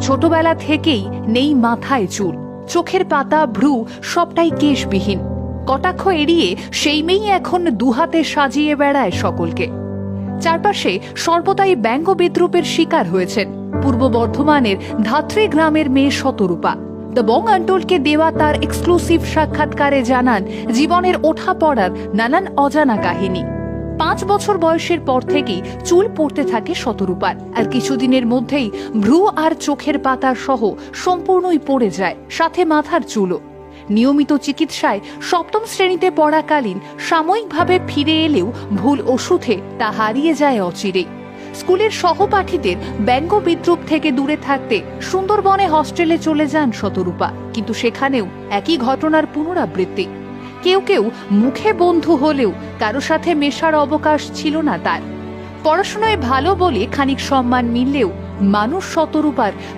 ছোটবেলা থেকেই নেই মাথায় চুল, চোখের পাতা, ভ্রু সবটাই কেশবিহীন। কটাক্ষ এড়িয়ে সেই মেয়েই এখন দুহাতে সাজিয়ে বেড়ায় সকলকে। চারপাশে সর্বদাই ব্যঙ্গ বিদ্রুপের শিকার হয়েছেন পূর্ব বর্ধমানের ধাত্রী গ্রামের মেয়ে শতরূপা। দ্য বং আনটোল্ডকে দেওয়া তার এক্সক্লুসিভ সাক্ষাৎকারে জানান জীবনের ওঠা পড়ার নানান অজানা কাহিনী। 5 বছর বয়সের পর থেকেই চুল পড়তে থাকে শতরূপার, আর কিছুদিনের মধ্যেই ভ্রু আর চোখের পাতা সহ সম্পূর্ণই পড়ে যায়, সাথে মাথার চুলও। নিয়মিত চিকিৎসায় 7ম শ্রেণীতে পড়াকালীন সাময়িকভাবে ফিরে এলেও ভুল ওষুধে তা হারিয়ে যায় অচিরেই। স্কুলের সহপাঠীদের ব্যঙ্গ বিদ্রুপ থেকে দূরে থাকতে সুন্দরবনে হস্টেলে চলে যান শতরূপা, কিন্তু সেখানেও একই ঘটনার পুনরাবৃত্তি। কেউ কেউ মুখে বন্ধু হলেও কারো সাথে মেশার অবকাশ ছিল না তার। পড়াশোনায় ভালো বলে খানিক সম্মান মিললেও মানুষ শতরূপার